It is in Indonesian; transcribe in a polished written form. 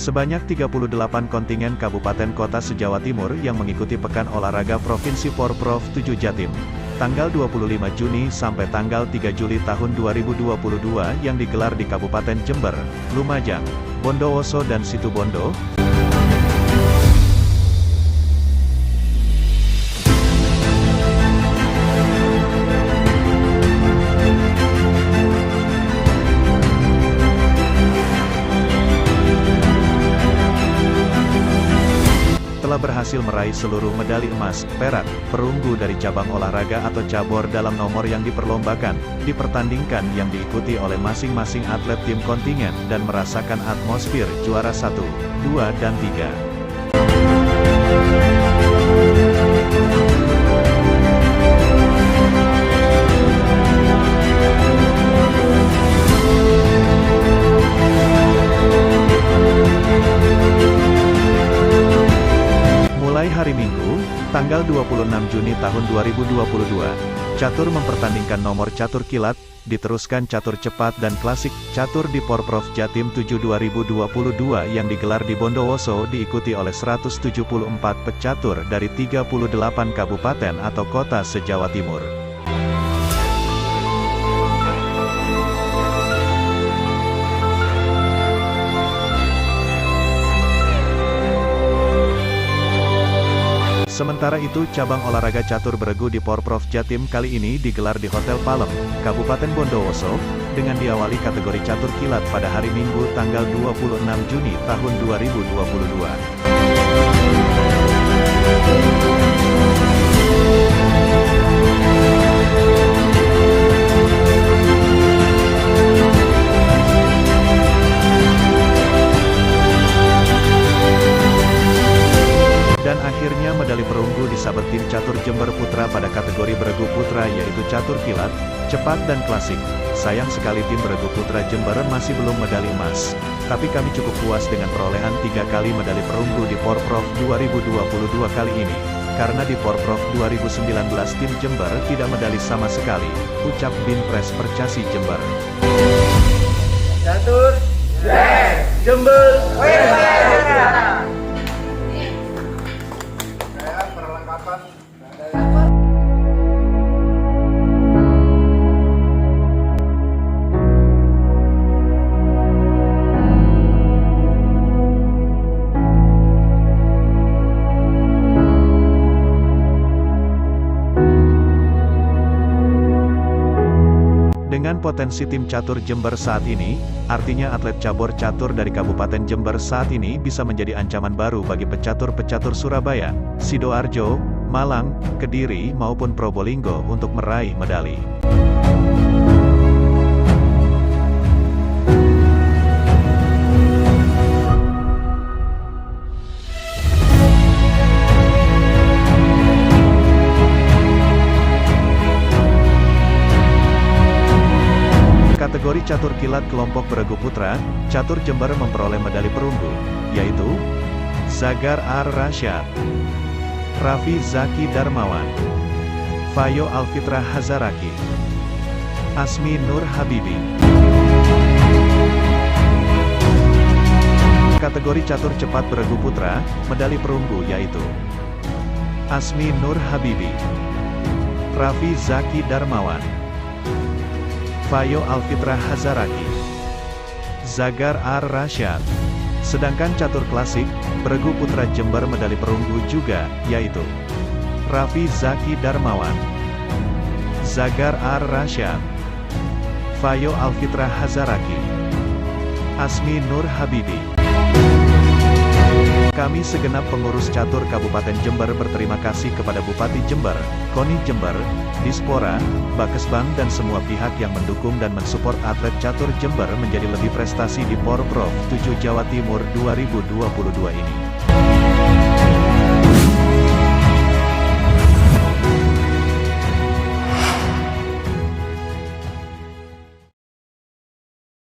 Sebanyak 38 kontingen kabupaten kota se-Jawa Timur yang mengikuti Pekan Olahraga Provinsi Porprov 7 Jatim. Tanggal 25 Juni sampai tanggal 3 Juli tahun 2022 yang digelar di Kabupaten Jember, Lumajang, Bondowoso dan Situbondo. Telah berhasil meraih seluruh medali emas, perak, perunggu dari cabang olahraga atau cabur dalam nomor yang diperlombakan, dipertandingkan yang diikuti oleh masing-masing atlet tim kontingen dan merasakan atmosfer juara 1, 2 dan 3. Mulai hari Minggu, tanggal 26 Juni tahun 2022, catur mempertandingkan nomor catur kilat, diteruskan catur cepat dan klasik, catur di Porprov Jatim 7 2022 yang digelar di Bondowoso diikuti oleh 174 pecatur dari 38 kabupaten atau kota se-Jawa Timur. Sementara itu cabang olahraga catur beregu di Porprov Jatim kali ini digelar di Hotel Palem, Kabupaten Bondowoso, dengan diawali kategori catur kilat pada hari Minggu tanggal 26 Juni tahun 2022. Dan akhirnya medali perunggu disabet tim catur Jember Putra pada kategori beregu putra yaitu catur kilat, cepat dan klasik. Sayang sekali tim beregu putra Jember masih belum medali emas. Tapi kami cukup puas dengan perolehan 3 kali medali perunggu di Porprov 2022 kali ini. Karena di Porprov 2019 tim Jember tidak medali sama sekali, ucap Binpres Percasi Jember. Catur, Jember, Dengan potensi tim catur Jember saat ini, artinya atlet cabur catur dari Kabupaten Jember saat ini bisa menjadi ancaman baru bagi pecatur-pecatur Surabaya, Sidoarjo, Malang, Kediri maupun Probolinggo untuk meraih medali. Kategori catur kilat kelompok beregu putra, catur Jember memperoleh medali perunggu, yaitu Zagar Ar-Rasyad, Raffi Zaki Darmawan, Fayo Alfitra Hazaraki, Asmi Nur Habibi. Kategori catur cepat beregu putra, medali perunggu yaitu Asmi Nur Habibi, Raffi Zaki Darmawan, Fayo Alfitra Hazaraki, Zagar Ar-Rasyad. Sedangkan catur klasik, beregu putra Jember medali perunggu juga, yaitu Raffi Zaki Darmawan, Zagar Ar-Rasyad, Fayo Alfitra Hazaraki, Asmi Nur Habibi. Kami segenap pengurus catur Kabupaten Jember berterima kasih kepada Bupati Jember, KONI Jember, Dispora, Bakesbang dan semua pihak yang mendukung dan mensupport atlet catur Jember menjadi lebih prestasi di Porprov 7 Jawa Timur 2022 ini.